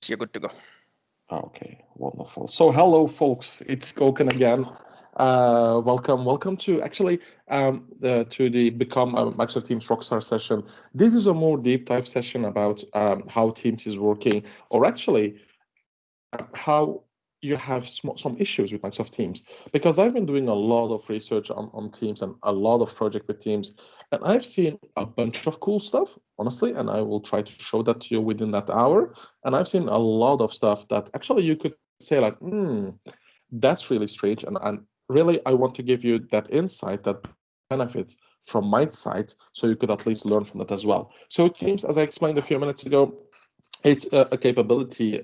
You're good to go. Okay, wonderful. So hello, folks. It's Gokan again. Welcome to the Become a Microsoft Teams Rockstar session. This is a more deep dive session about how Teams is working, or actually how you have some issues with Microsoft Teams. Because I've been doing a lot of research on Teams and a lot of project with Teams, and I've seen a bunch of cool stuff, honestly, and I will try to show that to you within that hour. And I've seen a lot of stuff that actually you could say like, that's really strange. And really, I want to give you that insight, that benefit from my side, so you could at least learn from that as well. So Teams, as I explained a few minutes ago, it's a capability,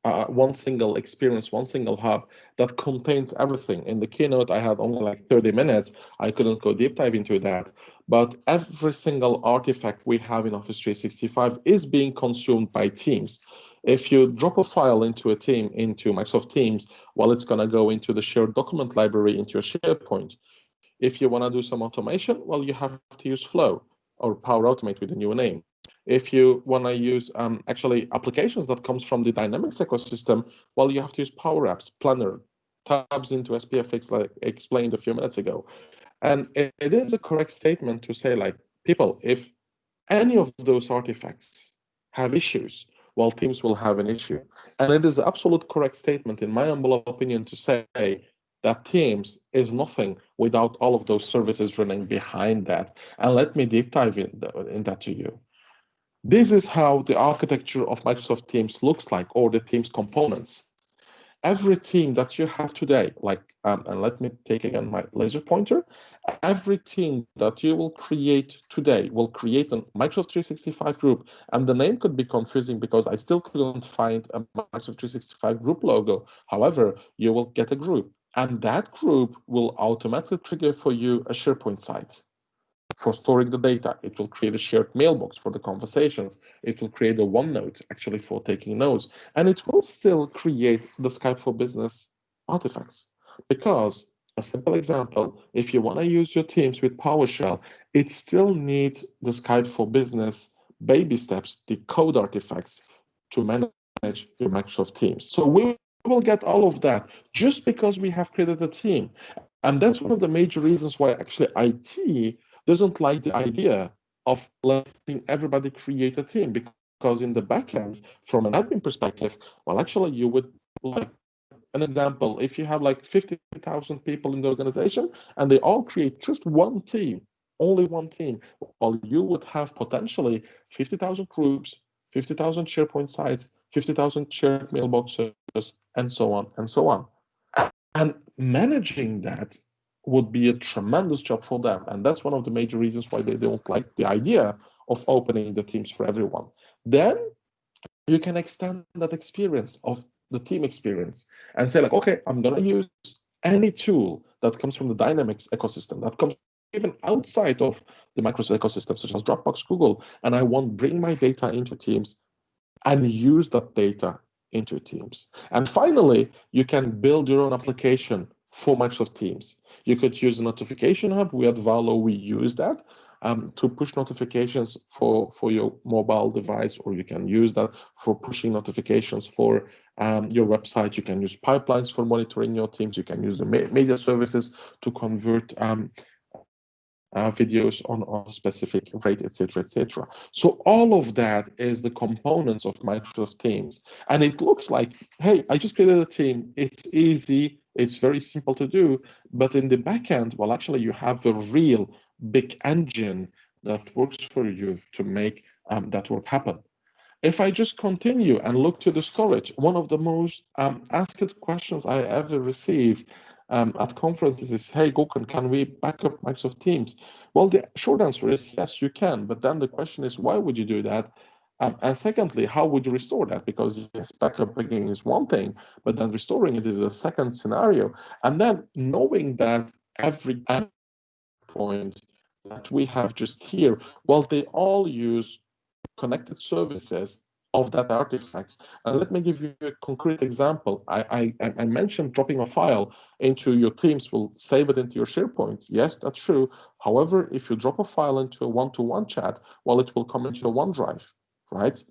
one single experience, one single hub that contains everything. In the keynote, I had only like 30 minutes. I couldn't go deep dive into that. But every single artifact we have in Office 365 is being consumed by Teams. If you drop a file into into Microsoft Teams, well, it's going to go into the shared document library into your SharePoint. If you want to do some automation, well, you have to use Flow or Power Automate with a new name. If you want to use actually applications that comes from the Dynamics ecosystem, well, you have to use Power Apps, Planner, tabs into SPFX, like explained a few minutes ago. And it is a correct statement to say, like, people, if any of those artifacts have issues, well, Teams will have an issue. And it is an absolute correct statement, in my humble opinion, to say that Teams is nothing without all of those services running behind that. And let me deep dive in that to you. This is how the architecture of Microsoft Teams looks like, or the Teams components. Every team that you have today, and let me take again my laser pointer, every team that you will create today will create a Microsoft 365 group. And the name could be confusing because I still couldn't find a Microsoft 365 group logo. However, you will get a group, and that group will automatically trigger for you a SharePoint site for storing the data. It will create a shared mailbox for the conversations. It will create a OneNote actually for taking notes. And it will still create the Skype for Business artifacts. Because a simple example, if you want to use your Teams with PowerShell, it still needs the Skype for Business baby steps, the code artifacts to manage your Microsoft Teams. So we will get all of that just because we have created a team. And that's one of the major reasons why actually IT doesn't like the idea of letting everybody create a team, because in the back end, from an admin perspective, well, actually, you would, like an example, if you have like 50,000 people in the organization and they all create just one team, only one team, well, you would have potentially 50,000 groups, 50,000 SharePoint sites, 50,000 shared mailboxes, and so on and so on. And managing that would be a tremendous job for them. And that's one of the major reasons why they don't like the idea of opening the teams for everyone. Then you can extend that experience of the team experience and say, like, okay, I'm going to use any tool that comes from the Dynamics ecosystem, that comes even outside of the Microsoft ecosystem, such as Dropbox, Google, and I want to bring my data into Teams and use that data into Teams. And finally, you can build your own application for Microsoft Teams. You could use a notification hub. We at Valo, we use that to push notifications for your mobile device, or you can use that for pushing notifications for your website. You can use pipelines for monitoring your teams. You can use the media services to convert videos on a specific rate, etc., etc. So all of that is the components of Microsoft Teams. And it looks like, hey, I just created a team. It's easy. It's very simple to do. But in the back end, well, actually, you have a real big engine that works for you to make that work happen. If I just continue and look to the storage, one of the most asked questions I ever receive at conferences is, hey, Gokan, can we back up Microsoft Teams? Well, the short answer is yes, you can. But then the question is, why would you do that? And secondly, how would you restore that? Because yes, backup again is one thing, but then restoring it is a second scenario. And then knowing that every point that we have just here, well, they all use connected services of that artifacts. And let me give you a concrete example. I mentioned dropping a file into your Teams will save it into your SharePoint. Yes, that's true. However, if you drop a file into a one-to-one chat, well, it will come into your OneDrive, right?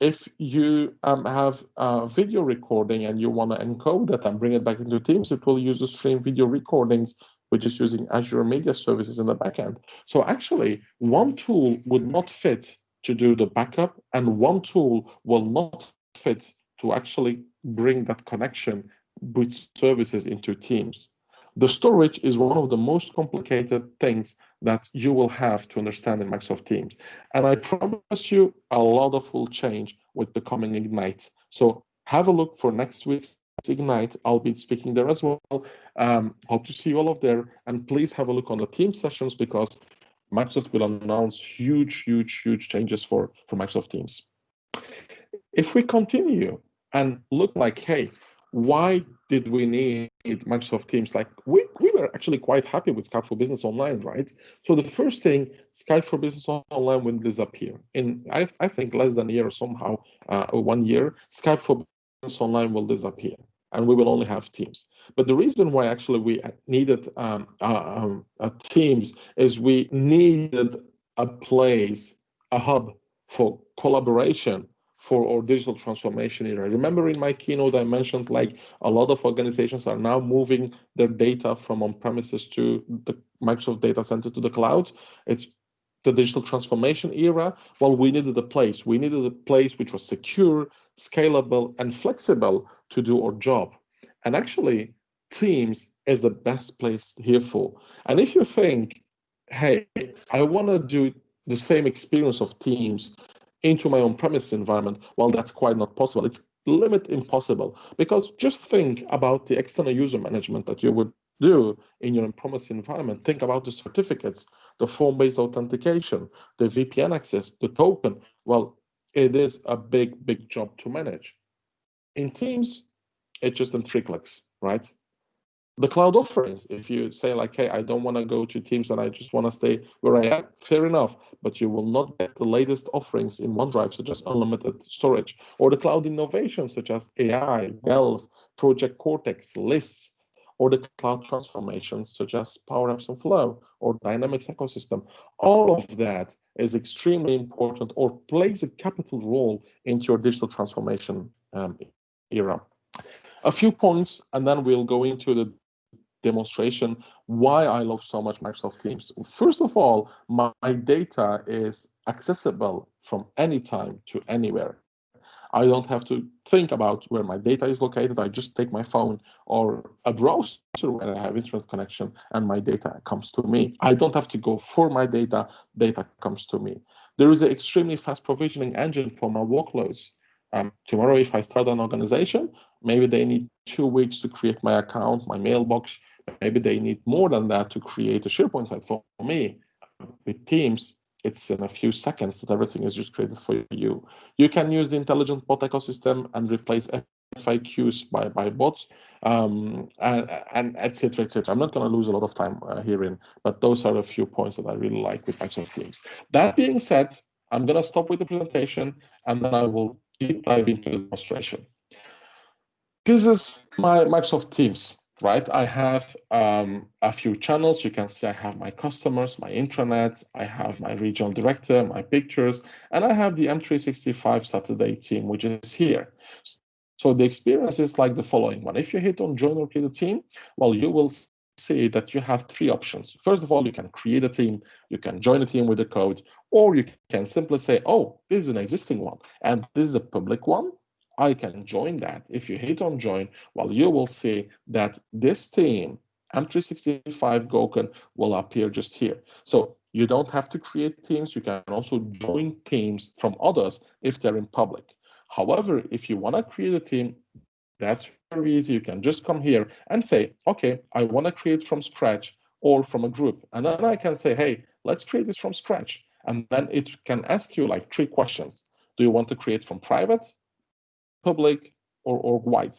If you have video recording and you want to encode that and bring it back into Teams, it will use the stream video recordings, which is using Azure Media Services in the backend. So actually, one tool would not fit to do the backup, and one tool will not fit to actually bring that connection with services into Teams. The storage is one of the most complicated things that you will have to understand in Microsoft Teams. And I promise you a lot of will change with becoming Ignite. So have a look for next week's Ignite. I'll be speaking there as well. Hope to see you all of there. And please have a look on the team sessions because Microsoft will announce huge changes for Microsoft Teams. If we continue and look like, hey, why did we need Microsoft Teams? Like we were actually quite happy with Skype for Business Online, right? So the first thing, Skype for Business Online will disappear in I think less than a year or somehow, 1 year. Skype for Business Online will disappear, and we will only have Teams. But the reason why actually we needed Teams is we needed a place, a hub for collaboration for our digital transformation era. Remember in my keynote, I mentioned like a lot of organizations are now moving their data from on-premises to the Microsoft data center to the cloud. It's the digital transformation era. Well, we needed a place. We needed a place which was secure, scalable, and flexible to do our job. And actually, Teams is the best place here for. And if you think, hey, I want to do the same experience of Teams into my on-premise environment, well, that's quite not possible. It's limit impossible, because just think about the external user management that you would do in your on-premise environment. Think about the certificates, the form-based authentication, the VPN access, the token. Well, it is a big job to manage. In Teams, it's just in 3 clicks, right? The cloud offerings, if you say like, hey, I don't want to go to Teams and I just want to stay where I am, fair enough, but you will not get the latest offerings in OneDrive, such as unlimited storage, or the cloud innovations such as AI, Delve, Project Cortex, lists, or the cloud transformations such as Power Apps and Flow, or Dynamics ecosystem. All of that is extremely important or plays a capital role into your digital transformation era. A few points, and then we'll go into the demonstration why I love so much Microsoft Teams. First of all, my data is accessible from anytime to anywhere. I don't have to think about where my data is located. I just take my phone or a browser where I have internet connection and my data comes to me. I don't have to go for my data, data comes to me. There is an extremely fast provisioning engine for my workloads. Tomorrow, if I start an organization, maybe they need 2 weeks to create my account, my mailbox. Maybe they need more than that to create a SharePoint site for me. With Teams, it's in a few seconds that everything is just created for you. You can use the intelligent bot ecosystem and replace FAQs by bots, and et cetera, et cetera. I'm not going to lose a lot of time herein, but those are a few points that I really like with Microsoft Teams. That being said, I'm going to stop with the presentation, and then I will deep dive into the demonstration. This is my Microsoft Teams, right? I have a few channels. You can see I have my customers, my intranet, I have my regional director, my pictures, and I have the M365 Saturday team, which is here. So the experience is like the following one. If you hit on join or create a team, well, you will see that you have 3 options. First of all, you can create a team, you can join a team with the code, or you can simply say, oh, this is an existing one, and this is a public one. I can join that. If you hit on join, well, you will see that this team, M365 Gokan, will appear just here. So you don't have to create teams. You can also join teams from others if they're in public. However, if you want to create a team, that's very easy. You can just come here and say, okay, I want to create from scratch or from a group. And then I can say, hey, let's create this from scratch. And then it can ask you like 3 questions. Do you want to create from private, public, or wide?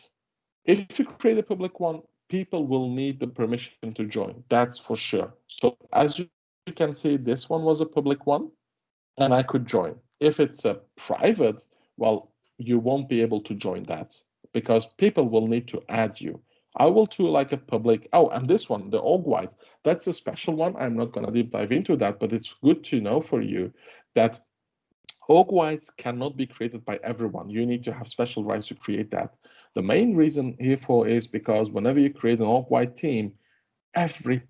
If you create a public one, people will need the permission to join. That's for sure. So as you can see, this one was a public one, and I could join. If it's a private, well, you won't be able to join that because people will need to add you. I will do like a public. Oh, and this one, the org wide, that's a special one. I'm not going to deep dive into that, but it's good to know for you that org whites cannot be created by everyone. You need to have special rights to create that. The main reason herefore is because whenever you create an org white team, every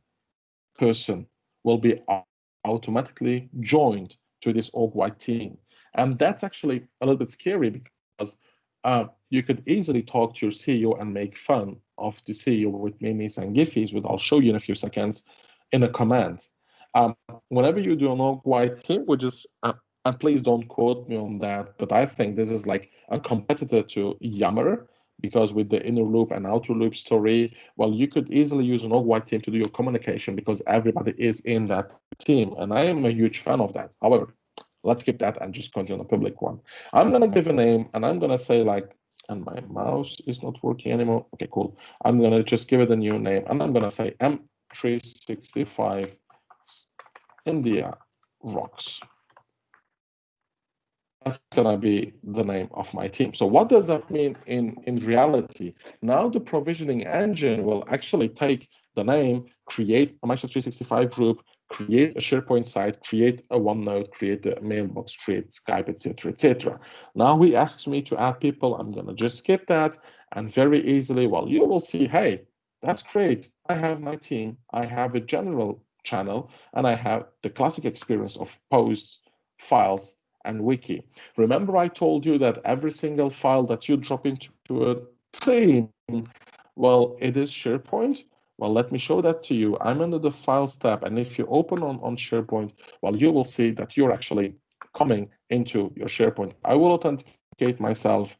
person will be automatically joined to this org white team. And that's actually a little bit scary because you could easily talk to your CEO and make fun of the CEO with memes and gifs, which I'll show you in a few seconds, in a command. Whenever you do an org white team, which is, and please don't quote me on that, but I think this is like a competitor to Yammer, because with the inner loop and outer loop story, well, you could easily use an org white team to do your communication because everybody is in that team. And I am a huge fan of that. However, let's skip that and just continue on the public one. I'm going to give a name and I'm going to say like, and my mouse is not working anymore. Okay, cool. I'm going to just give it a new name and I'm going to say M365 India Rocks. That's going to be the name of my team. So what does that mean in reality? Now the provisioning engine will actually take the name, create a Microsoft 365 group, create a SharePoint site, create a OneNote, create a mailbox, create Skype, etc., etc. Now he asks me to add people. I'm going to just skip that. And very easily, well, you will see, hey, that's great. I have my team. I have a general channel, and I have the classic experience of posts, files, and wiki. Remember I told you that every single file that you drop into a team, well, it is SharePoint. Well, let me show that to you. I'm under the Files tab, and if you open on SharePoint, well, you will see that you're actually coming into your SharePoint. I will authenticate myself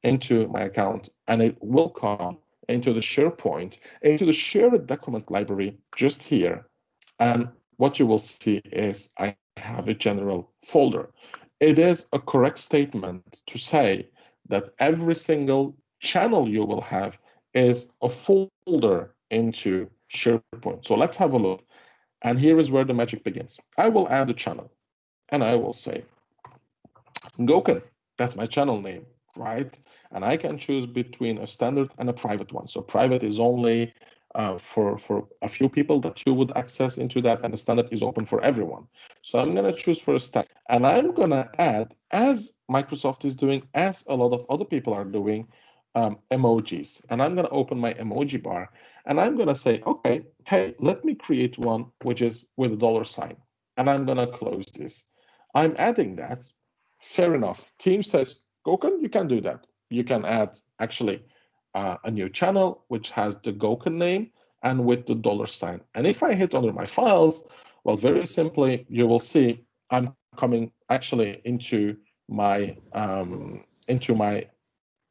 into my account, and it will come into the SharePoint, into the shared document library just here. And what you will see is I have a general folder. It is a correct statement to say that every single channel you will have is a folder into SharePoint. So let's have a look. And here is where the magic begins. I will add a channel and I will say Gokan. That's my channel name, right? And I can choose between a standard and a private one. So private is only for a few people that you would access into that, and the standard is open for everyone. So I'm going to choose for a standard, and I'm going to add, as Microsoft is doing, as a lot of other people are doing, emojis. And I'm going to open my emoji bar, and I'm going to say, okay, hey, let me create one which is with a dollar sign, and I'm going to close this. I'm adding that. Fair enough. Team says, Gokan, you can do that. You can add actually a new channel which has the Gokan name and with the dollar sign. And if I hit under my files, well, very simply, you will see I'm coming actually into my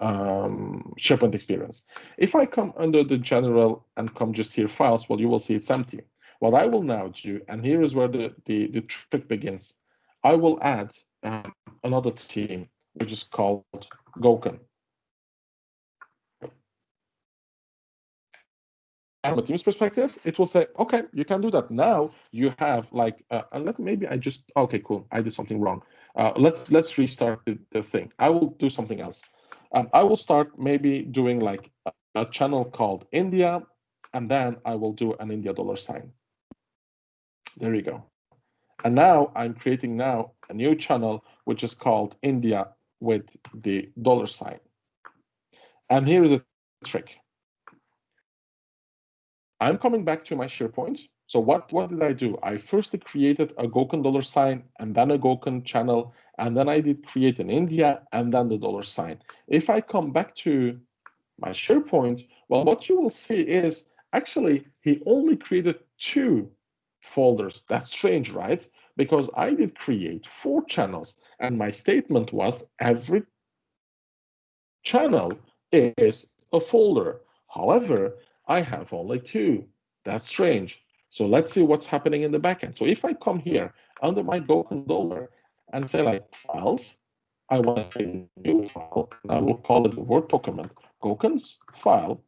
SharePoint experience. If I come under the general and come just here files, well, you will see it's empty. What I will now do, and here is where the trick begins, I will add another team, which is called Gokan. And from a team's perspective, it will say, okay, you can do that. Now you have like, and maybe I just, okay, cool, I did something wrong. Let's restart the thing. I will do something else. I will start maybe doing like a channel called India, and then I will do an India dollar sign. There you go. And now I'm creating now a new channel, which is called India with the dollar sign. And here is a trick. I'm coming back to my SharePoint. So what did I do? I first created a Gokan dollar sign and then a Gokan channel, and then I did create an India and then the dollar sign. If I come back to my SharePoint, well, what you will see is actually he only created 2 folders. That's strange, right? Because I did create 4 channels, and my statement was every channel is a folder. However, I have only 2. That's strange. So let's see what's happening in the backend. So if I come here under my Gokan dollar and say like files, I want to create a new file, and I will call it a Word document, Gokan's file,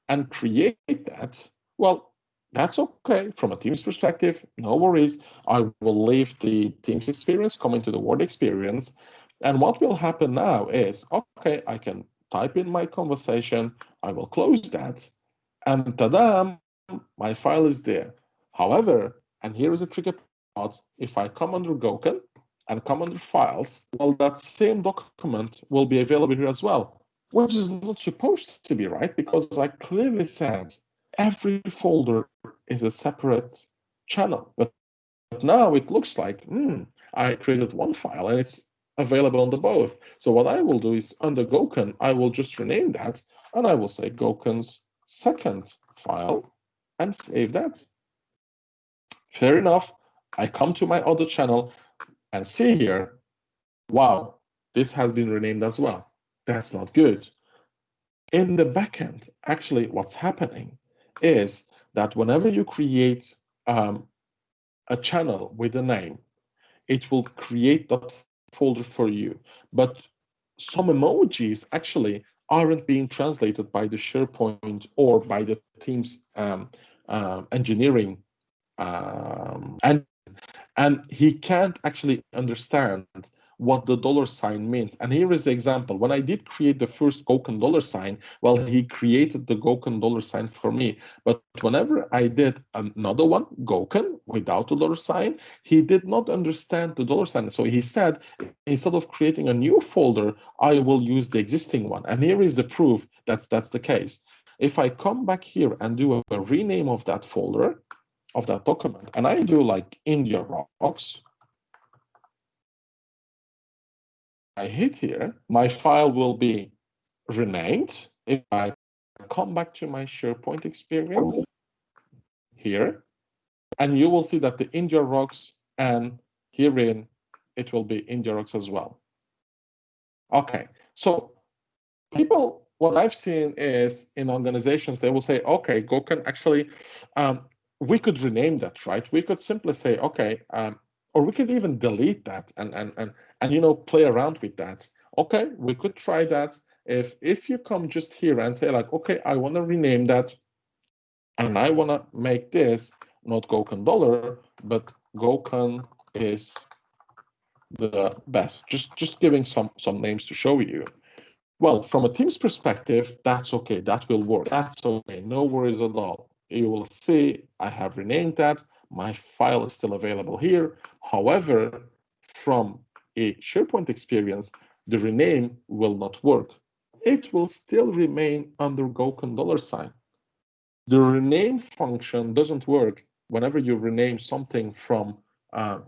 and create that. Well, that's okay from a Teams perspective. No worries. I will leave the Teams experience, come into the Word experience. And what will happen now is, okay, I can type in my conversation. I will close that. And ta-da, my file is there. However, and here is a tricky part, if I come under Gokan and come under files, well, that same document will be available here as well, which is not supposed to be, right? Because I clearly said every folder is a separate channel. But now it looks like, I created one file and it's available on the both. So what I will do is under Gokan, I will just rename that and I will say Gokan's second file and save that. Fair enough. I come to my other channel and see here, wow, this has been renamed as well. That's not good. In the backend, actually, what's happening is that whenever you create a channel with a name, it will create that folder for you. But some emojis actually aren't being translated by the SharePoint or by the Teams engineering and he can't actually understand what the $sign means. And here is the example. When I did create the first Gokan $sign, well, he created the Gokan $sign for me. But whenever I did another one, Gokan, without the $sign, he did not understand the $sign. So he said, instead of creating a new folder, I will use the existing one. And here is the proof that that's the case. If I come back here and do a rename of that folder, of that document, and I do like India Rocks, I hit here, my file will be renamed. If I come back to my SharePoint experience here, and you will see that the India Rocks, and herein it will be India Rocks as well. Okay, so people, what I've seen is in organizations, they will say, okay, Gokan, actually, we could rename that, right? We could simply say, okay, or we could even delete that and you know, play around with that. Okay, we could try that. If you come just here and say like, okay, I want to rename that, and I want to make this not Gokan $, but Gokan is the best. Just giving some names to show you. Well, from a Teams perspective, that's okay. That will work. That's okay. No worries at all. You will see I have renamed that. My file is still available here. However, from a SharePoint experience, the rename will not work. It will still remain under Gokan $sign. The rename function doesn't work whenever you rename something from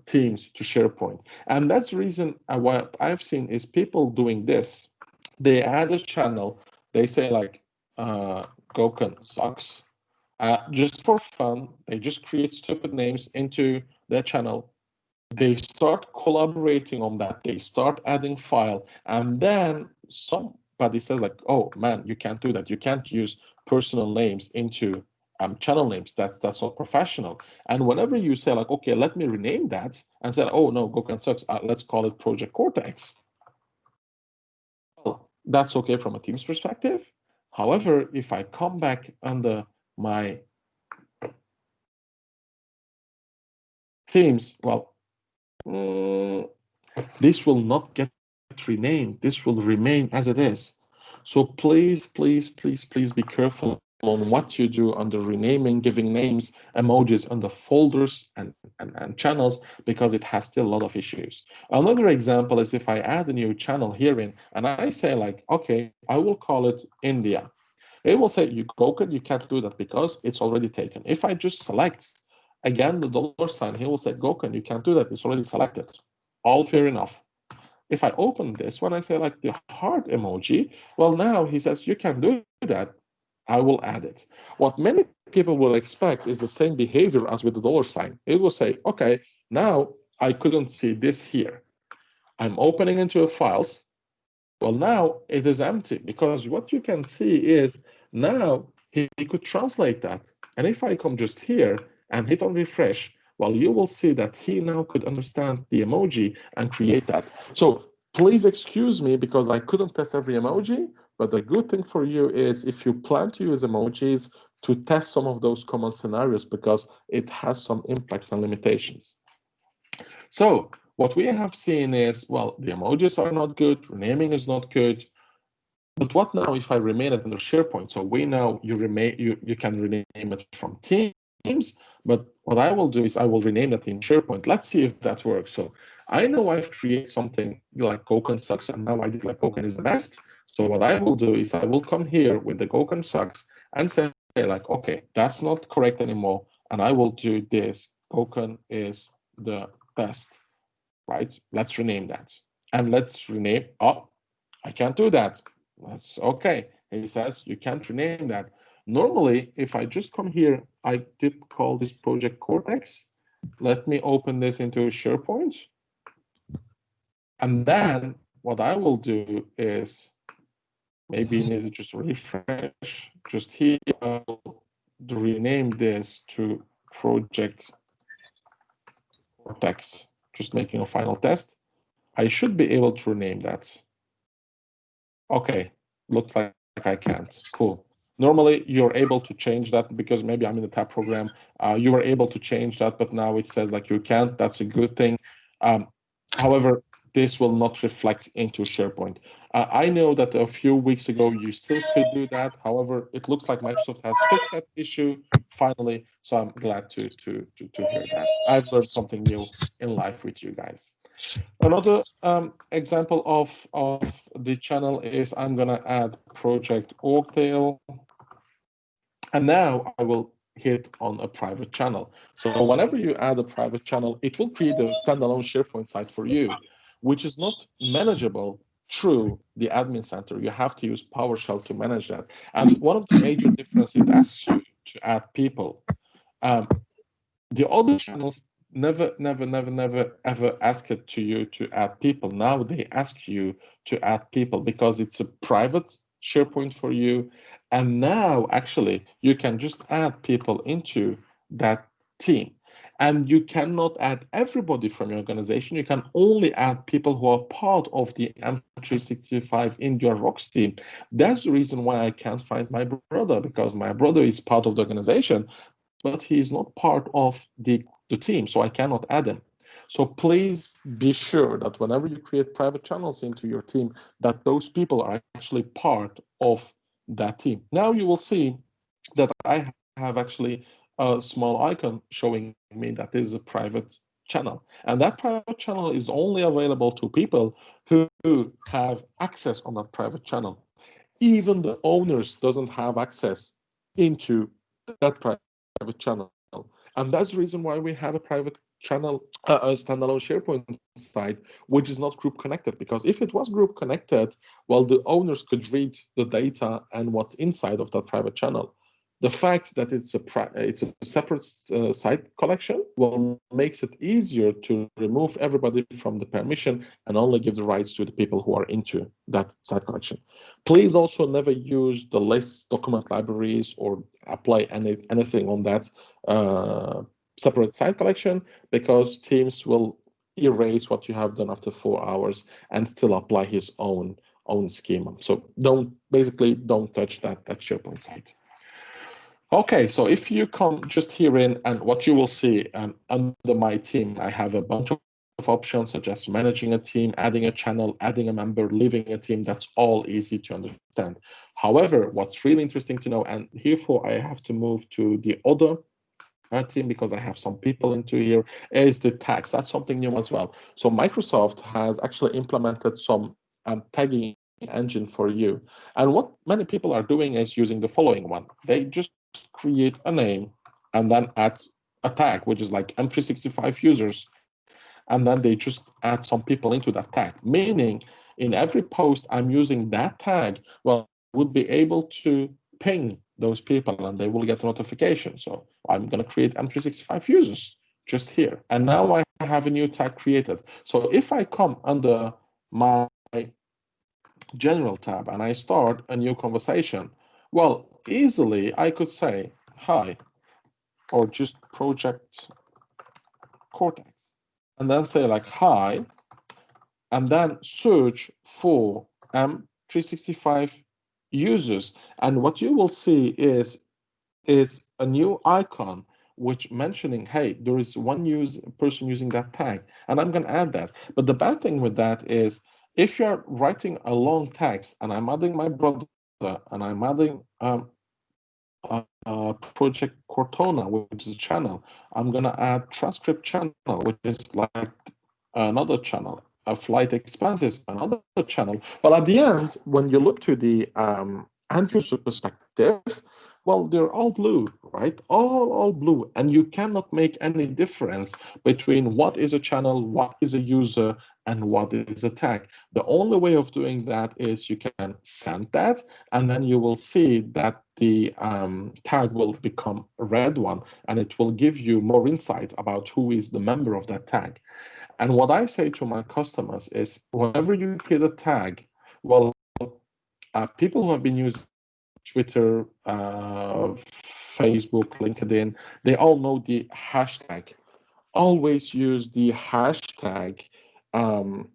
Teams to SharePoint. And that's the reason what I've seen is people doing this. They add a channel, they say like, Gokan sucks. Just for fun, they just create stupid names into their channel. They start collaborating on that. They start adding file, and then somebody says like, oh man, you can't do that. You can't use personal names into channel names. That's not professional. And whenever you say like, okay, let me rename that, and say, oh no, Gokan sucks. Let's call it Project Cortex. Well, that's okay from a Teams perspective. However, if I come back under my Teams, well, this will not get renamed. This will remain as it is. So please, please, please, please be careful on what you do under renaming, giving names, emojis under folders and channels, because it has still a lot of issues. Another example is if I add a new channel herein and I say like, okay, I will call it India. It will say, Gokan, you can't do that because it's already taken. If I just select, again, the $sign, he will say, Gokan, you can't do that. It's already selected. All fair enough. If I open this, when I say like the heart emoji, well, now he says, you can do that. I will add it. What many people will expect is the same behavior as with the $sign. It will say, okay, now I couldn't see this here. I'm opening into a files. Well, now it is empty because what you can see is now he could translate that. And if I come just here and hit on refresh, well, you will see that he now could understand the emoji and create that. So please excuse me because I couldn't test every emoji, but the good thing for you is if you plan to use emojis to test some of those common scenarios because it has some impacts and limitations. So what we have seen is, well, the emojis are not good, renaming is not good. But what now if I rename it under SharePoint? So we know you can rename it from Teams, but what I will do is I will rename it in SharePoint. Let's see if that works. So I know I've created something like Gokan sucks, and now I did like Gokan is the best. So what I will do is I will come here with the Gokan sucks and say like, okay, that's not correct anymore. And I will do this. Gokan is the best, right? Let's rename that. And let's rename, oh, I can't do that. That's okay. He says you can't rename that. Normally, if I just come here, I did call this project Cortex. Let me open this into SharePoint. And then what I will do is maybe you need to just refresh. Just here, I'll rename this to project Cortex. Just making a final test. I should be able to rename that. Okay, looks like I can't. Cool. Normally, you're able to change that because maybe I'm in the tab program. You were able to change that, but now it says like you can't. That's a good thing. However, this will not reflect into SharePoint. I know that a few weeks ago you still could do that. However, it looks like Microsoft has fixed that issue finally. So I'm glad to hear that. I've learned something new in life with you guys. Another example of the channel is I'm gonna add project orgtail, and now I will hit on a private channel. So whenever you add a private channel, it will create a standalone SharePoint site for you, which is not manageable through the admin center. You have to use PowerShell to manage that. And one of the major differences, it asks you to add people. The other channels never ever ask it to you to add people. Now they ask you to add people because it's a private SharePoint for you. And now actually you can just add people into that team. And you cannot add everybody from your organization. You can only add people who are part of the M365 in your Rocks team. That's the reason why I can't find my brother, because my brother is part of the organization, but he is not part of the team, so I cannot add him. So please be sure that whenever you create private channels into your team, that those people are actually part of that team. Now you will see that I have actually a small icon showing me that this is a private channel. And that private channel is only available to people who have access on that private channel. Even the owners doesn't have access into that private channel. And that's the reason why we have a private channel, a standalone SharePoint site, which is not group connected. Because if it was group connected, well, the owners could read the data and what's inside of that private channel. The fact that it's a separate site collection will makes it easier to remove everybody from the permission and only give the rights to the people who are into that site collection. Please also never use the lists, document libraries, or apply anything on that separate site collection, because Teams will erase what you have done after 4 hours and still apply his own schema. So don't touch that SharePoint site. Okay, so if you come just here in, and what you will see under my team, I have a bunch of options such as managing a team, adding a channel, adding a member, leaving a team. That's all easy to understand. However, what's really interesting to know, and herefore I have to move to the other team because I have some people into here, is the tags. That's something new as well. So Microsoft has actually implemented some tagging engine for you. And what many people are doing is using the following one. They just create a name and then add a tag, which is like M365 users. And then they just add some people into that tag, meaning in every post I'm using that tag, well, would be able to ping those people and they will get a notification. So I'm going to create M365 users just here. And now I have a new tag created. So if I come under my general tab and I start a new conversation, well, easily I could say hi or just project Cortex and then say like hi and then search for M365 users. And what you will see is a new icon which mentioning, hey, there is one person using that tag, and I'm going to add that. But the bad thing with that is if you're writing a long text and I'm adding my brother and I'm adding project Cortona, which is a channel, I'm going to add transcript channel, which is like another channel. Flight expenses, another channel. But at the end, when you look to the end user perspective, well, they're all blue, right? All blue, and you cannot make any difference between what is a channel, what is a user, and what is a tag. The only way of doing that is you can send that, and then you will see that the tag will become a red one, and it will give you more insights about who is the member of that tag. And what I say to my customers is, whenever you create a tag, well, people who have been using Twitter, Facebook, LinkedIn, they all know the hashtag. Always use the hashtag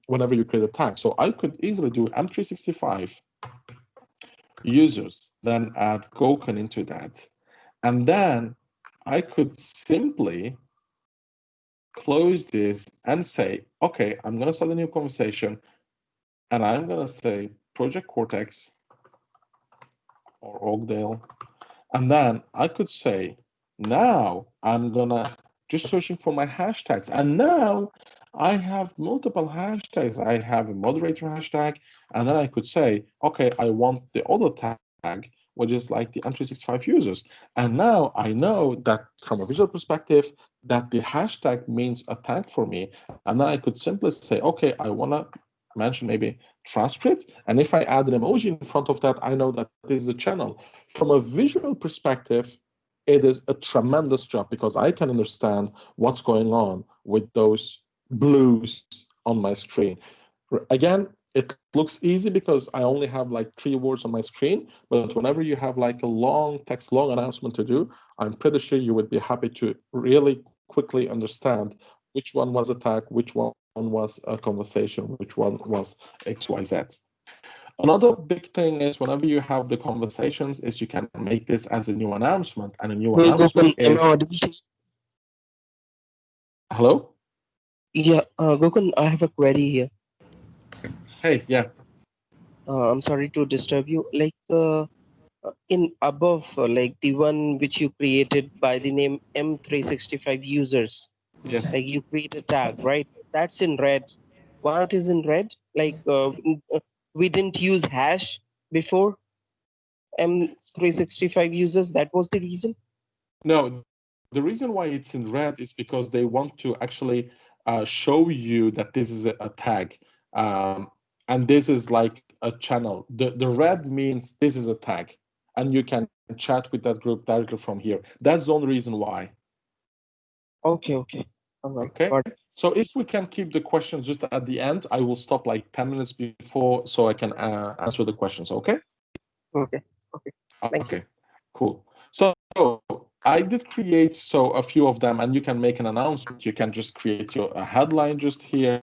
whenever you create a tag. So I could easily do M365 users, then add Gokan into that. And then I could simply close this and say, okay, I'm going to start a new conversation, and I'm going to say Project Cortex or Oakdale. And then I could say, now I'm going to just searching for my hashtags. And now I have multiple hashtags. I have a moderator hashtag. And then I could say, okay, I want the other tag, which is like the M365 users. And now I know that from a visual perspective, that the hashtag means a tag for me. And then I could simply say, okay, I want to mention maybe transcript. And if I add an emoji in front of that, I know that this is a channel. From a visual perspective, it is a tremendous job because I can understand what's going on with those blues on my screen. Again, it looks easy because I only have like 3 words on my screen, but whenever you have like a long text, long announcement to do, I'm pretty sure you would be happy to really quickly understand which one was a tag, which one was a conversation, which one was XYZ. Another big thing is whenever you have the conversations is you can make this as a new announcement, and a new Hey Gokan, announcement am I is, audible to you? hello? Yeah, Gokan, I have a query here. Hey, yeah, I'm sorry to disturb you. In above, like the one which you created by the name M365 users, yes. like you create a tag, right? That's in red. Why it is in red? We didn't use hash before M365 users. That was the reason. No, the reason why it's in red is because they want to actually show you that this is a tag. And this is like a channel. The red means this is a tag, and you can chat with that group directly from here. That's the only reason why. Okay, okay. All right. Okay. Got it. So if we can keep the questions just at the end, I will stop like 10 minutes before so I can answer the questions. Okay. Okay. Okay. Thank you. Okay. Cool. So I did create so a few of them, and you can make an announcement. You can just create your a headline just here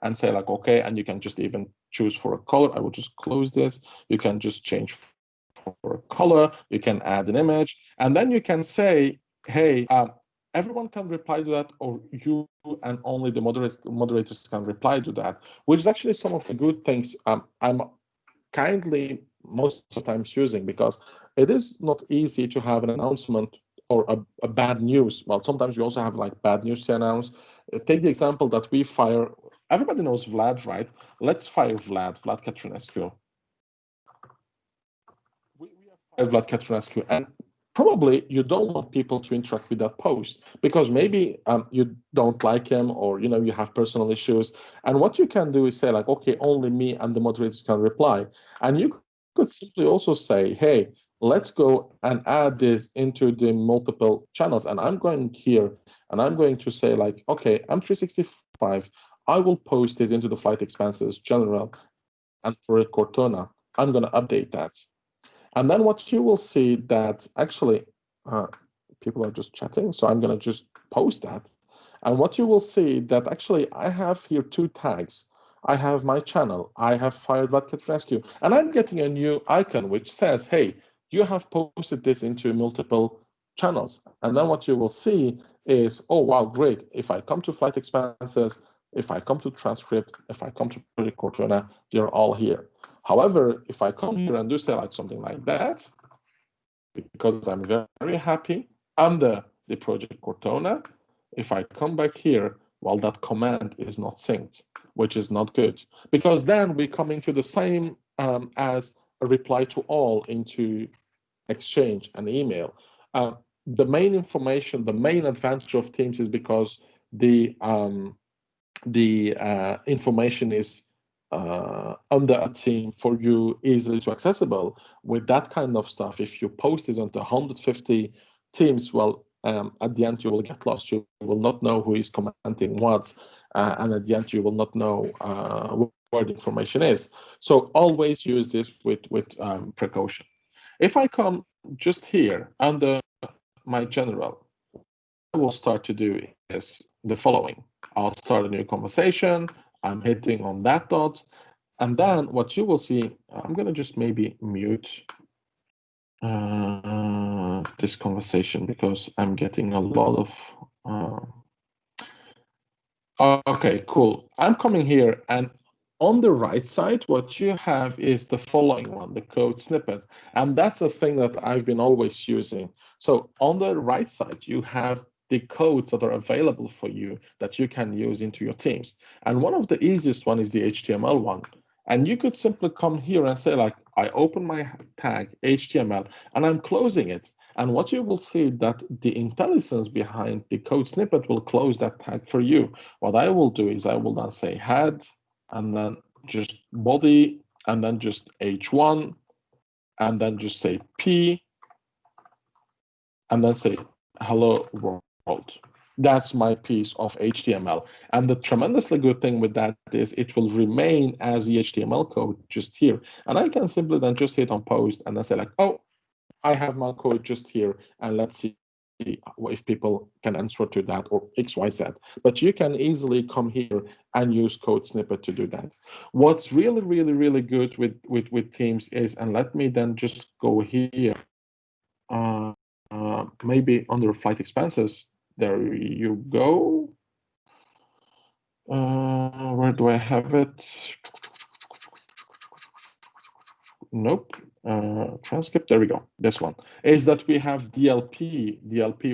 and say like, okay, and you can just even choose for a color. I will just close this. You can just change for a color. You can add an image, and then you can say, hey, everyone can reply to that, or you and only the moderators can reply to that, which is actually some of the good things I'm kindly most of the times using, because it is not easy to have an announcement or a bad news. Well, sometimes we also have like bad news to announce. Take the example that we fire. Everybody knows Vlad, right? Let's fire Vlad Catrinescu. We have fired Vlad Catrinescu, and probably you don't want people to interact with that post because maybe you don't like him, or you have personal issues. And what you can do is say like, okay, only me and the moderators can reply. And you could simply also say, hey, let's go and add this into the multiple channels. And I'm going here and I'm going to say like, okay, M365, I will post this into the flight expenses general and for Cortona, I'm going to update that. And then what you will see that actually uh, people are just chatting, so I'm going to just post that. And what you will see that actually I have here 2 tags. I have my channel, I have Fired Cat Rescue, and I'm getting a new icon which says, hey, you have posted this into multiple channels. And then what you will see is, oh, wow, great. If I come to flight expenses, if I come to transcript, if I come to Project Cortona, they're all here. However, if I come here and do say like something like that, because I'm very happy under the Project Cortona, if I come back here, Well, that command is not synced, which is not good, because then we come into the same as a reply to all into Exchange and email. The main information, the main advantage of Teams is because the information is under a team for you easily to accessible. With that kind of stuff, if you post this onto 150 teams, well, at the end you will get lost. You will not know who is commenting what, and at the end you will not know where the information is. So always use this with precaution. If I come just here under my general, what I will start to do is the following. I'll start a new conversation. I'm hitting on that dot. And then what you will see, I'm going to just maybe mute this conversation because I'm getting a lot of. Okay, cool. I'm coming here, and on the right side, what you have is the following one, the code snippet. And that's a thing that I've been always using. So on the right side, you have the codes that are available for you that you can use into your teams. And one of the easiest one is the HTML one. And you could simply come here and say, like, I open my tag HTML and I'm closing it. And what you will see that the intelligence behind the code snippet will close that tag for you. What I will do is I will then say head and then just body and then just H1 and then just say P and then say hello world. That's my piece of HTML. And the tremendously good thing with that is it will remain as the HTML code just here. And I can simply then just hit on post and then say like, oh, I have my code just here, and let's see if people can answer to that or XYZ. But you can easily come here and use code snippet to do that. What's really, really, really good with Teams is, and let me then just go here, maybe under flight expenses. There you go. Where do I have it? Nope. Transcript. There we go. This one is that we have DLP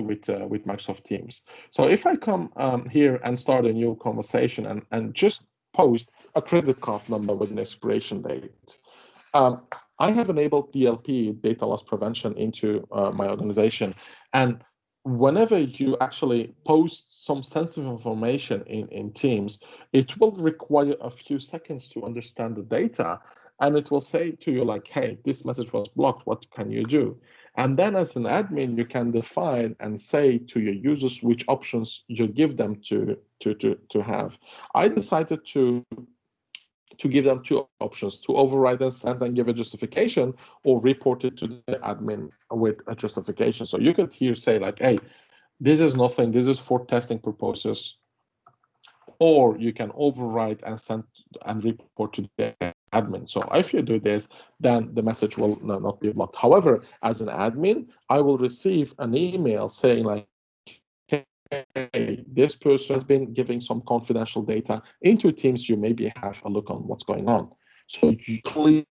with Microsoft Teams. So if I come here and start a new conversation and just post a credit card number with an expiration date, I have enabled DLP, data loss prevention, into my organization. And whenever you actually post some sensitive information in Teams, it will require a few seconds to understand the data. And it will say to you like, hey, this message was blocked, what can you do? And then as an admin, you can define and say to your users which options you give them to have. I decided to give them two options: to override and send and give a justification, or report it to the admin with a justification. So you could here say like, hey, this is nothing, this is for testing purposes, or you can override and send and report to the admin. So if you do this, then the message will not be blocked. However, as an admin, I will receive an email saying like, hey, this person has been giving some confidential data into Teams. You maybe have a look on what's going on. So you please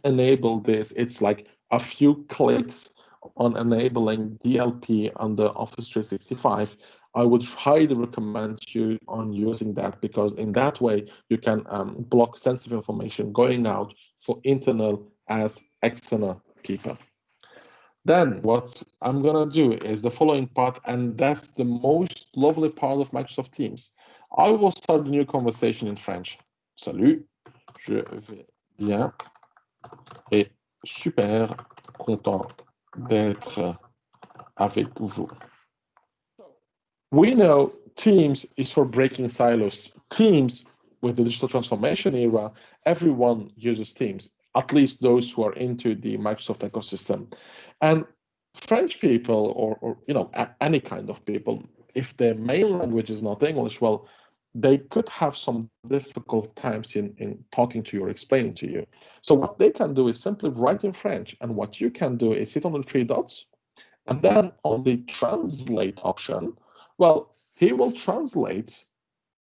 enable this. It's like a few clicks on enabling DLP under Office 365. I would highly recommend you on using that, because in that way you can block sensitive information going out for internal as external people. Then what I'm gonna do is the following part, and that's the most lovely part of Microsoft Teams. I will start a new conversation in French. Salut, je vais bien et super content d'être avec vous. We know Teams is for breaking silos. Teams, with the digital transformation era, everyone uses Teams, at least those who are into the Microsoft ecosystem. And French people, or any kind of people, if their main language is not English, well, they could have some difficult times in talking to you or explaining to you. So what they can do is simply write in French, and what you can do is hit on the three dots, and then on the translate option, well, he will translate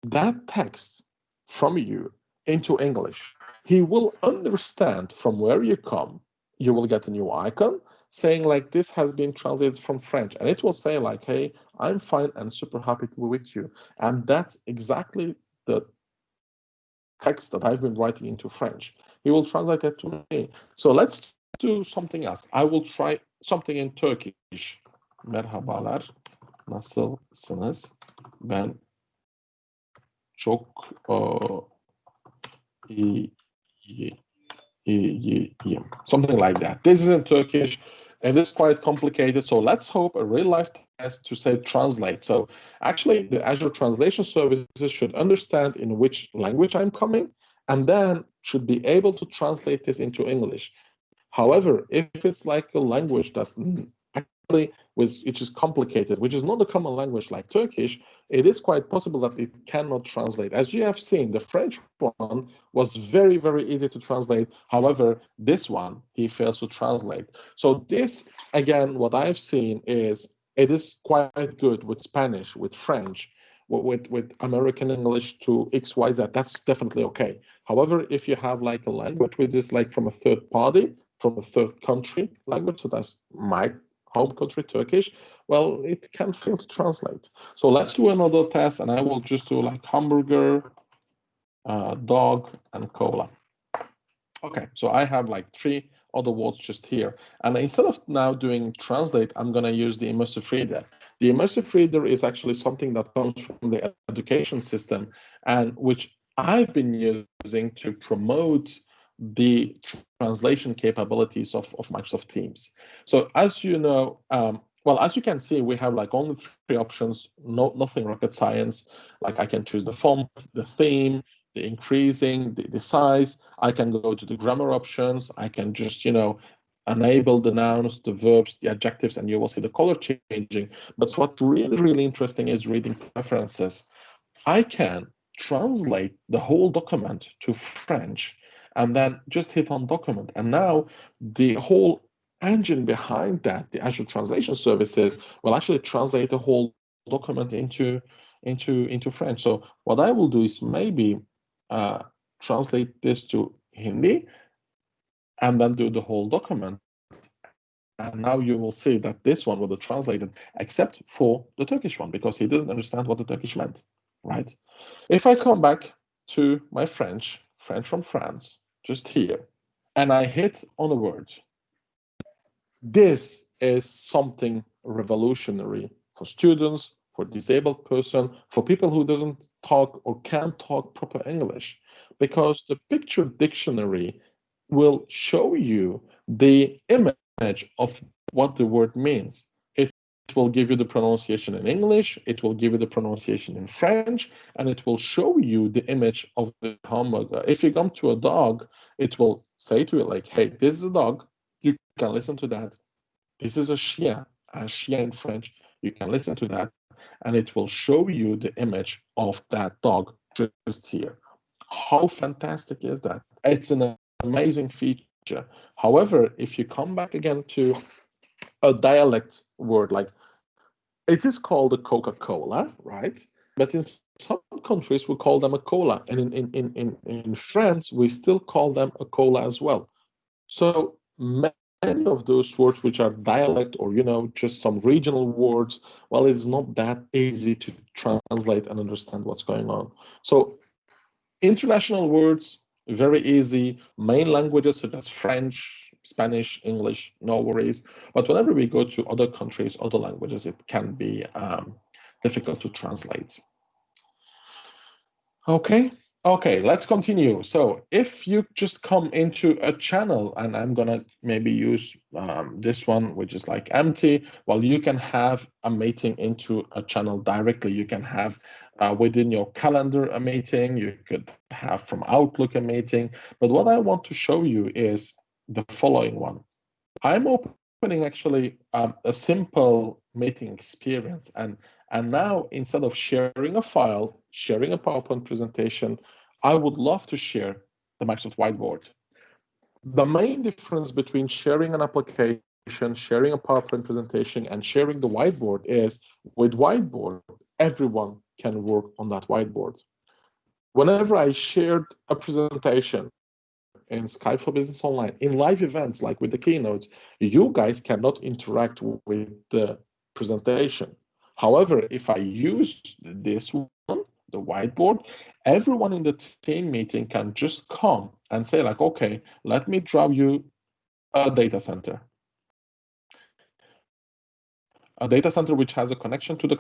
that text from you into English. He will understand from where you come. You will get a new icon saying like, this has been translated from French, and it will say like, hey, I'm fine and super happy to be with you. And that's exactly the text that I've been writing into French. He will translate it to me. So let's do something else. I will try something in Turkish. Merhabalar. Nasılsınız? Ben çok iyi, iyiyim. Something like that. This is in Turkish. It is quite complicated. So let's hope a real life test to say translate. So actually, the Azure translation services should understand in which language I'm coming and then should be able to translate this into English. However, if it's like a language that actually which is complicated, which is not a common language like Turkish, it is quite possible that it cannot translate. As you have seen, the French one was very, very easy to translate. However, this one, he fails to translate. So this, again, what I've seen is it is quite good with Spanish, with French, with American English to XYZ. That's definitely okay. However, if you have like a language which is like from a third party, from a third country language, so that's my home country, Turkish, well, it can fail to translate. So let's do another test, and I will just do like hamburger, dog, and cola. Okay, so I have like 3 other words just here. And instead of now doing translate, I'm going to use the immersive reader. The immersive reader is actually something that comes from the education system and which I've been using to promote the translation capabilities of Microsoft Teams. So as you know, well, as you can see, we have like only 3 options, nothing rocket science. Like I can choose the font, the theme, the increasing, the size. I can go to the grammar options. I can just, enable the nouns, the verbs, the adjectives, and you will see the color changing. But what's really, really interesting is reading preferences. I can translate the whole document to French and then just hit on document. And now the whole engine behind that, the Azure translation services, will actually translate the whole document into French. So what I will do is maybe translate this to Hindi and then do the whole document. And now you will see that this one will be translated, except for the Turkish one, because he didn't understand what the Turkish meant, right? If I come back to my French from France, just here, and I hit on a word, this is something revolutionary for students, for disabled person, for people who doesn't talk or can't talk proper English, because the picture dictionary will show you the image of what the word means. It will give you the pronunciation in English, it will give you the pronunciation in French, and it will show you the image of the hamburger. If you come to a dog, it will say to you like, hey, this is a dog, you can listen to that. This is a chien in French. You can listen to that, and it will show you the image of that dog just here. How fantastic is that? It's an amazing feature. However, if you come back again to a dialect word, like it is called a Coca-Cola, right? But in some countries, we call them a cola. And in France, we still call them a cola as well. So many of those words which are dialect or just some regional words, well, it's not that easy to translate and understand what's going on. So international words, very easy. Main languages such as French, Spanish, English, no worries. But whenever we go to other countries, other languages, it can be difficult to translate. Okay. Okay, let's continue. So if you just come into a channel, and I'm gonna maybe use this one, which is like empty, well, you can have a meeting into a channel directly. You can have within your calendar a meeting, you could have from Outlook a meeting. But what I want to show you is the following one. I'm opening actually a simple meeting experience, and now instead of sharing a file, sharing a PowerPoint presentation, I would love to share the Microsoft Whiteboard. The main difference between sharing an application, sharing a PowerPoint presentation, and sharing the whiteboard is with Whiteboard, everyone can work on that whiteboard. Whenever I shared a presentation in Skype for Business Online, in live events like with the keynotes, you guys cannot interact with the presentation. However, if I use this one, the whiteboard, everyone in the team meeting can just come and say like, okay, let me draw you a data center. A data center which has a connection to the,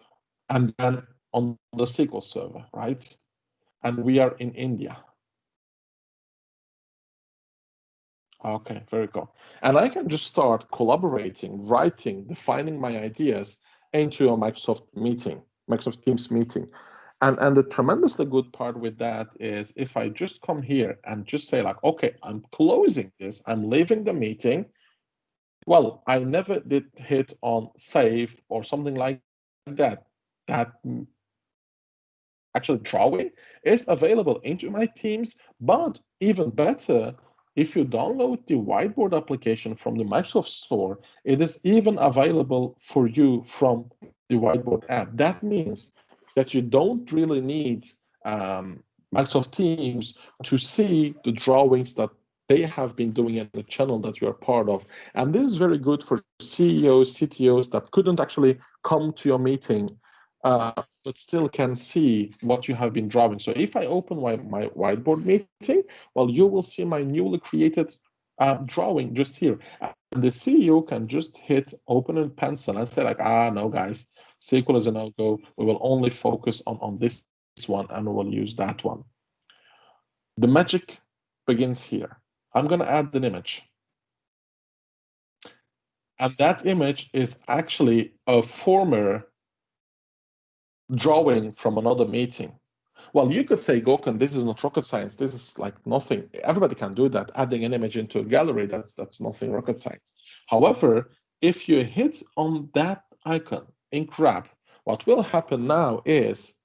and then on the SQL server, right? And we are in India. Okay, very cool. And I can just start collaborating, writing, defining my ideas into a Microsoft meeting, Microsoft Teams meeting. And the tremendously good part with that is if I just come here and just say like, okay, I'm closing this, I'm leaving the meeting. Well, I never did hit on save or something like that. That actually drawing is available into my Teams, but even better, if you download the whiteboard application from the Microsoft Store, it is even available for you from the whiteboard app. That means that you don't really need Microsoft Teams to see the drawings that they have been doing in the channel that you are part of. And this is very good for CEOs, CTOs that couldn't actually come to your meeting but still can see what you have been drawing. So if I open my whiteboard meeting, well, you will see my newly created drawing just here. And the CEO can just hit open in pencil and say like, no, guys, SQL is a no-go. We will only focus on this one and we'll use that one. The magic begins here. I'm going to add an image. And that image is actually a former drawing from another meeting. Well, you could say, Gokan, this is not rocket science. This is like nothing. Everybody can do that. Adding an image into a gallery, that's nothing rocket science. However, if you hit on that icon in grab, what will happen now is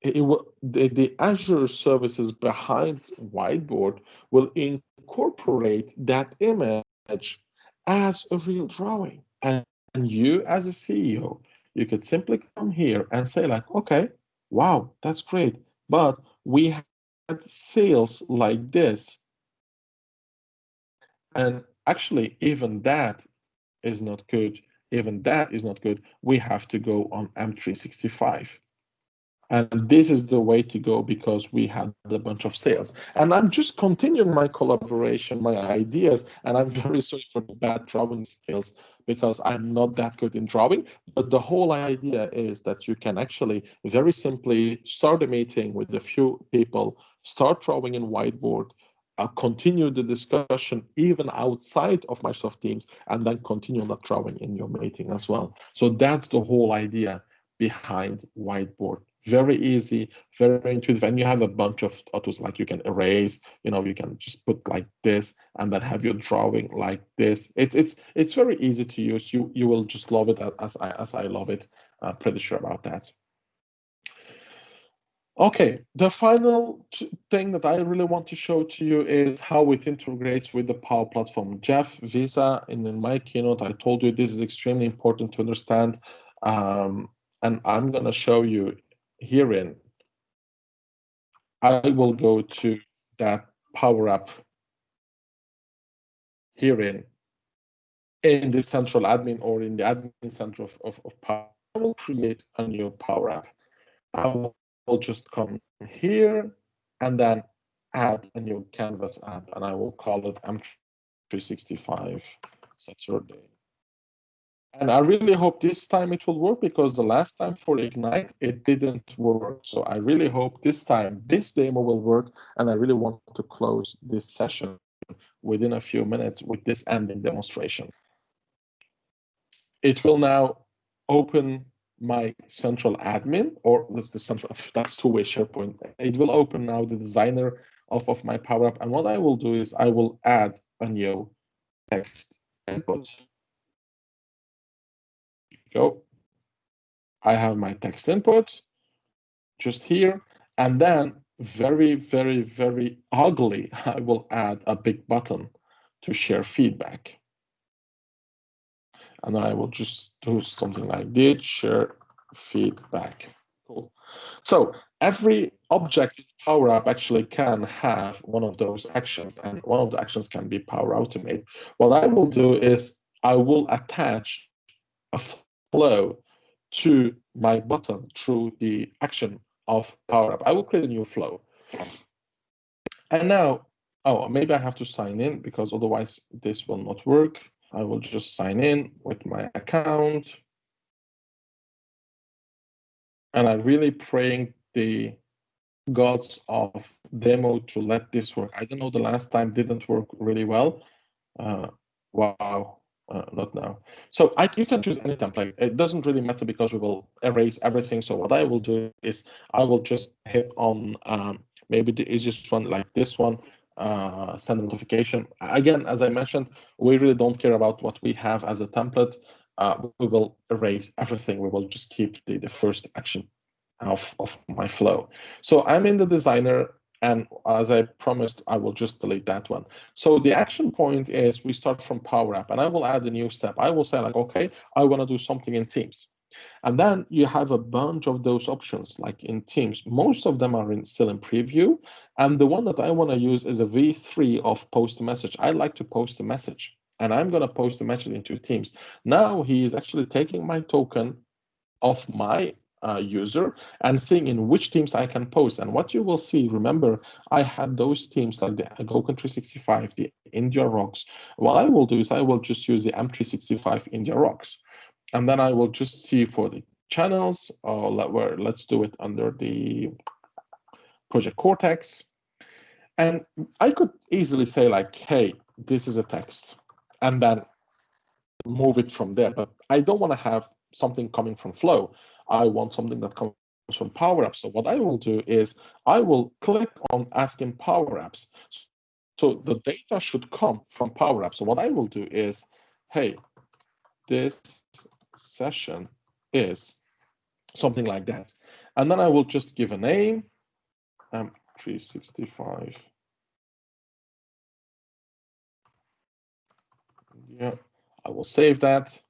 the Azure services behind Whiteboard will incorporate that image as a real drawing. And you, as a CEO, you could simply come here and say like, okay, wow, that's great. But we had sales like this. And actually, even that is not good. Even that is not good. We have to go on M365. And this is the way to go because we had a bunch of sales. And I'm just continuing my collaboration, my ideas, and I'm very sorry for the bad drawing skills because I'm not that good in drawing. But the whole idea is that you can actually very simply start a meeting with a few people, start drawing in whiteboard, continue the discussion even outside of Microsoft Teams, and then continue that drawing in your meeting as well. So that's the whole idea behind whiteboard. Very easy, very intuitive, and you have a bunch of autos like you can erase. You can just put like this, and then have your drawing like this. It's very easy to use. You will just love it as I love it. Pretty sure about that. Okay, the final thing that I really want to show to you is how it integrates with the Power Platform. Jeff Visa, in my keynote, I told you this is extremely important to understand. And I'm going to show you herein. I will go to that Power App herein in the central admin or in the admin center of Power. I will create a new Power App. I will just come here and then add a new Canvas app, and I will call it M365 Saturday. And I really hope this time it will work because the last time for Ignite, it didn't work. So I really hope this time this demo will work, and I really want to close this session within a few minutes with this ending demonstration. It will now open my central admin, or that's the central, that's two-way SharePoint. It will open now the designer of my Power App. And what I will do is I will add a new text input. Go. I have my text input just here. And then very, very, very ugly, I will add a big button to share feedback. And I will just do something like this, share feedback. Cool. So every object in Power App actually can have one of those actions, and one of the actions can be Power Automate. What I will do is I will attach a flow to my button through the action of Power Up. I will create a new flow. And now, oh, maybe I have to sign in because otherwise this will not work. I will just sign in with my account. And I'm really praying the gods of demo to let this work. I don't know, the last time didn't work really well. Wow, not now. So you can choose any template. It doesn't really matter because we will erase everything. So what I will do is I will just hit on maybe the easiest one like this one, send a notification. Again, as I mentioned, we really don't care about what we have as a template. We will erase everything. We will just keep the first action of my flow. So I'm in the designer, and as I promised, I will just delete that one. So the action point is we start from Power App, and I will add a new step. I will say like, okay, I want to do something in Teams. And then you have a bunch of those options, like in Teams. Most of them are still in preview. And the one that I want to use is a V3 of post a message. I like to post a message, and I'm going to post a message into Teams. Now he is actually taking my token of my user and seeing in which teams I can post. And what you will see, remember, I had those teams like the Gokan 365, the India Rocks. What I will do is I will just use the M365 India Rocks. And then I will just see for the channels, let's do it under the Project Cortex. And I could easily say like, hey, this is a text, and then move it from there. But I don't want to have something coming from Flow. I want something that comes from Power Apps. So what I will do is I will click on asking Power Apps. So the data should come from Power Apps. So what I will do is, hey, this session is something like that. And then I will just give a name, M365. Yeah, I will save that.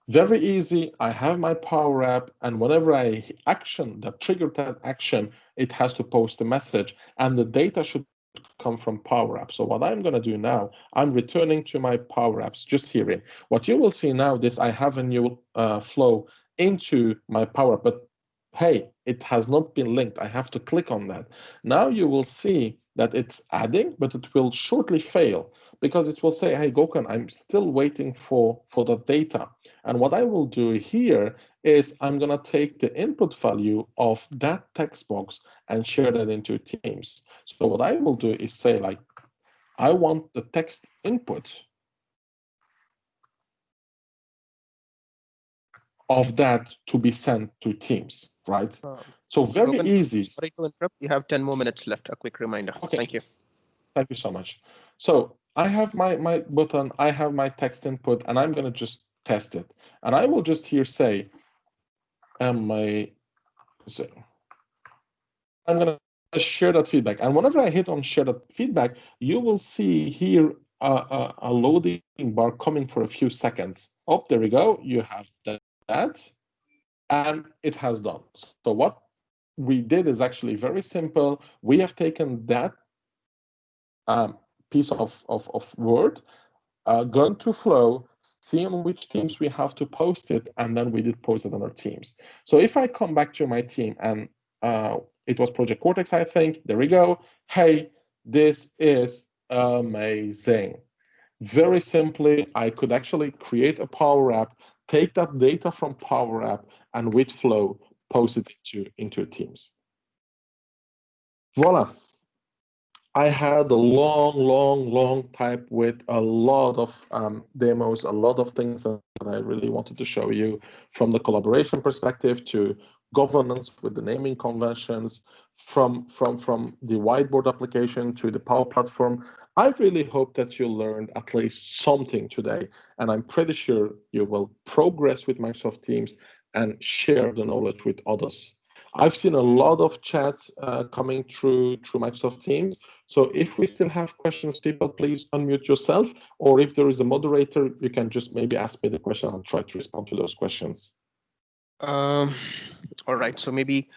Very easy. I have my Power App, and whenever I action that triggered that action, it has to post a message, and the data should come from Power App. So what I'm going to do now, I'm returning to my Power Apps just here. What you will see now is I have a new flow into my Power App, but hey, it has not been linked. I have to click on that. Now you will see that it's adding, but it will shortly fail because it will say, hey, Gokan, I'm still waiting for the data. And what I will do here is I'm going to take the input value of that text box and share that into Teams. So what I will do is say like, I want the text input of that to be sent to Teams, right? So very Gokan, easy. sorry to interrupt. You have 10 more minutes left. A quick reminder. Okay. Thank you. Thank you so much. So I have my button, I have my text input, and I'm going to just test it. And I will just here say, I'm going to share that feedback. And whenever I hit on share that feedback, you will see here a loading bar coming for a few seconds. Oh, there we go. You have that. And it has done. So what we did is actually very simple. We have taken that piece of Word, gone to Flow, seeing which teams we have to post it, and then we did post it on our teams. So if I come back to my team and it was Project Cortex, I think, there we go. Hey, this is amazing. Very simply, I could actually create a Power App, take that data from Power App, and with Flow, post it into Teams. Voila. I had a long type with a lot of demos, a lot of things that I really wanted to show you, from the collaboration perspective to governance with the naming conventions, from the whiteboard application to the Power Platform. I really hope that you learned at least something today, and I'm pretty sure you will progress with Microsoft Teams and share the knowledge with others. I've seen a lot of chats coming through Microsoft Teams. So if we still have questions, people, please unmute yourself. Or if there is a moderator, you can just maybe ask me the question. I'll try to respond to those questions. All right. So maybe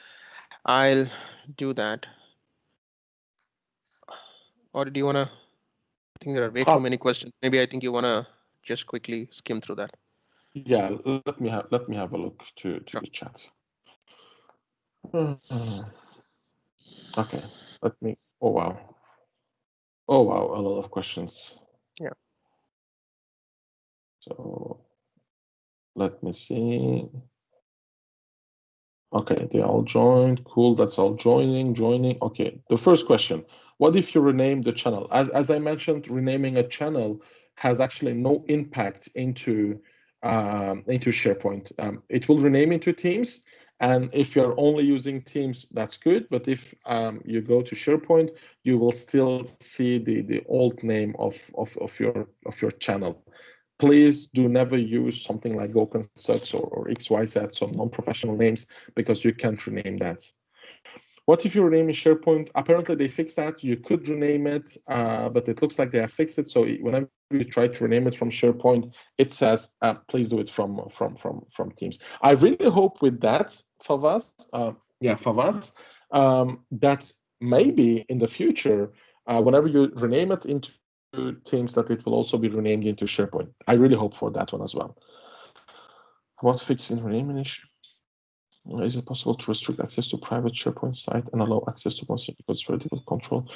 I'll do that. Or do you want to? I think there are way too many questions. Maybe I think you want to just quickly skim through that. Yeah, let me have a look to Sure. the chat. Okay, let me. Oh wow, oh wow, a lot of questions. Yeah. So let me see. Okay, they all joined. Cool, that's all joining. Okay, the first question. What if you rename the channel? As I mentioned, renaming a channel has actually no impact into SharePoint. It will rename into Teams, and if you're only using Teams, that's good. But if you go to SharePoint, you will still see the old name of your channel. Please do never use something like Gokan sucks or XYZ, some non-professional names, because you can't rename that. What if you rename in SharePoint? Apparently they fixed that. You could rename it, but it looks like they have fixed it. So whenever you try to rename it from SharePoint, it says, please do it from Teams. I really hope with that, Favas, Favas, that maybe in the future, whenever you rename it into Teams, that it will also be renamed into SharePoint. I really hope for that one as well. About fixing renaming issue. Is it possible to restrict access to private SharePoint site and allow access to consent because it's very difficult to control?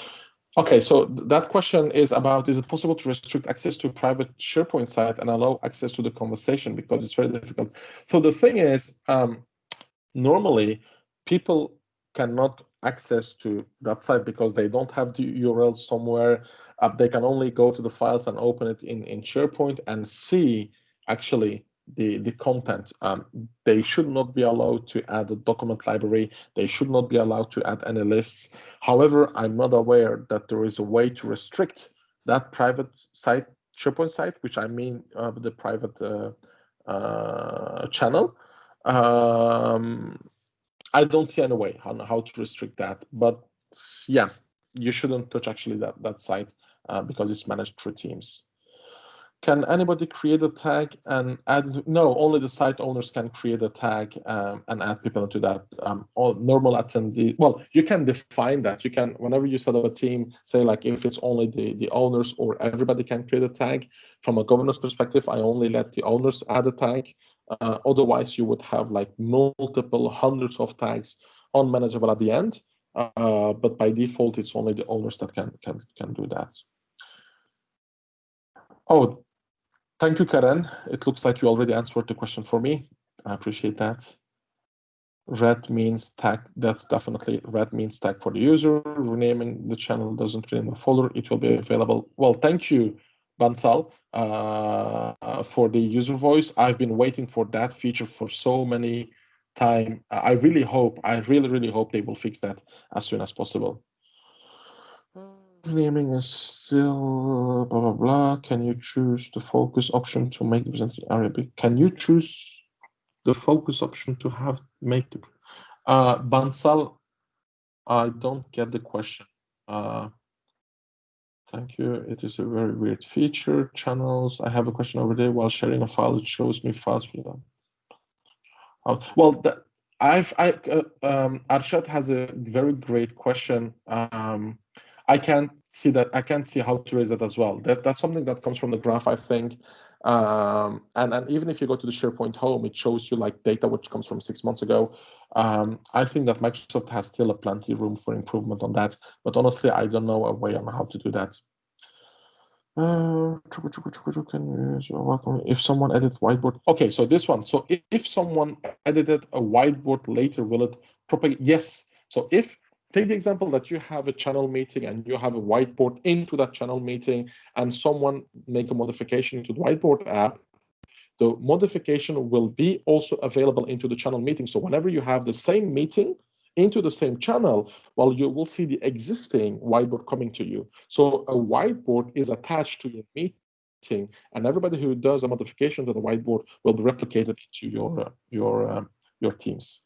Okay, so that question is about, is it possible to restrict access to private SharePoint site and allow access to the conversation because it's very difficult? So the thing is, normally people cannot access to that site because they don't have the URL somewhere. They can only go to the files and open it in SharePoint and see actually the content. They should not be allowed to add a document library. They should not be allowed to add any lists. However, I'm not aware that there is a way to restrict that private site, SharePoint site, which I mean the private channel. Um, I don't see any way how to restrict that, but yeah, you shouldn't touch actually that site because it's managed through Teams. Can anybody create a tag and add? No, only the site owners can create a tag and add people into that. All normal attendee. Well, you can define that. You can, whenever you set up a team, say like if it's only the owners or everybody can create a tag. From a governance perspective, I only let the owners add a tag. Otherwise, you would have like multiple hundreds of tags unmanageable at the end. But by default, it's only the owners that can do that. Oh, thank you, Karen. It looks like you already answered the question for me. I appreciate that. Red means tag. That's definitely red means tag for the user. Renaming the channel doesn't rename the folder. It will be available. Well, thank you, Bansal, for the user voice. I've been waiting for that feature for so many time. I really hope they will fix that as soon as possible. Renaming is still blah blah blah. Can you choose the focus option to make the presentation area big? Can you choose the focus option to have make the Bansal? I don't get the question. Thank you. It is a very weird feature. Channels. I have a question over there. While sharing a file, it shows me files. Well, Arshad has a very great question. I can't see that. I can't see how to raise it as well. That's something that comes from the graph, I think. And even if you go to the SharePoint home, it shows you like data which comes from 6 months ago. I think that Microsoft has still a plenty room for improvement on that. But honestly, I don't know a way on how to do that. If someone edit whiteboard, okay, so this one. So if someone edited a whiteboard later, will it propagate? Yes. So if take the example that you have a channel meeting and you have a whiteboard into that channel meeting, and someone make a modification to the whiteboard app, the modification will be also available into the channel meeting. So whenever you have the same meeting into the same channel, well, you will see the existing whiteboard coming to you. So a whiteboard is attached to your meeting, and everybody who does a modification to the whiteboard will be replicated into your teams.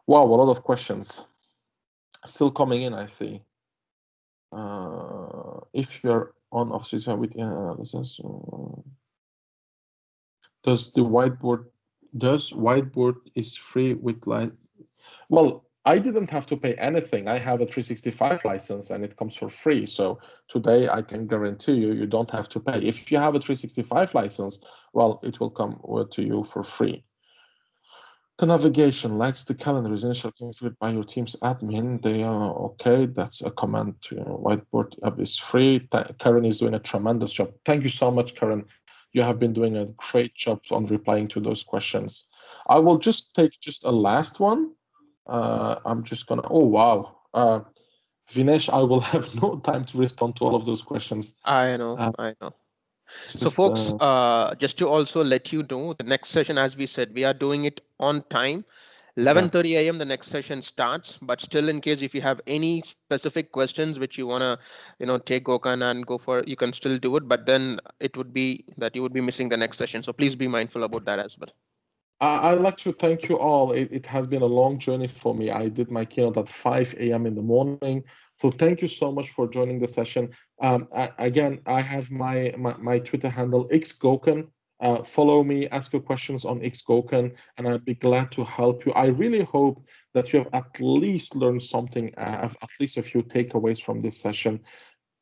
Wow, a lot of questions still coming in, I see. If you're on Office with analysis, does whiteboard is free with light? Well, I didn't have to pay anything. I have a 365 license and it comes for free. So today I can guarantee you, you don't have to pay. If you have a 365 license, well, it will come to you for free. The navigation lacks the calendar is initially configured by your team's admin. They are okay. That's a command to whiteboard app is free. Karen is doing a tremendous job. Thank you so much, Karen. You have been doing a great job on replying to those questions. I will just take just a last one. I'm just gonna. Oh wow, Vinesh, I will have no time to respond to all of those questions. I know, Uh, I know. So, just folks, just to also let you know, the next session, as we said, we are doing it on time. yeah. 11:30 a.m. the next session starts. But still, in case if you have any specific questions which you wanna, take Gokan and go for, you can still do it. But then it would be that you would be missing the next session. So please be mindful about that as well. I'd like to thank you all. It has been a long journey for me. I did my keynote at 5 a.m. in the morning. So thank you so much for joining the session. Again, I have my Twitter handle, xgokan. Follow me, ask your questions on xgokan, and I'd be glad to help you. I really hope that you have at least learned something, at least a few takeaways from this session.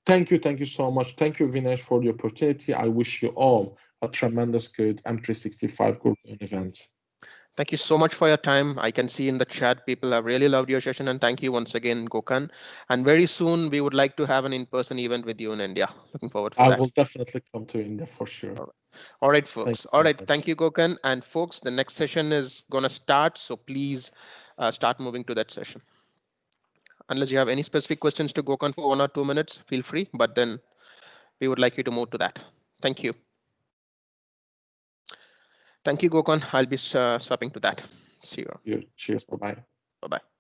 Thank you so much. Thank you, Vinesh, for the opportunity. I wish you all a tremendous good M365 Gurgaon event. Thank you so much for your time. I can see in the chat people have really loved your session, and thank you once again, Gokan. And very soon we would like to have an in-person event with you in India. Looking forward for I that. will definitely come to India for sure. All right. All right, Thank folks. you All so right. Thank much. you, Gokan. And folks, the next session is going to start. So please start moving to that session. Unless you have any specific questions to Gokan for 1 or 2 minutes, feel free. But then we would like you to move to that. Thank you. Thank you, Gokan. I'll be swapping to that. See you. Cheers. Bye bye. Bye bye.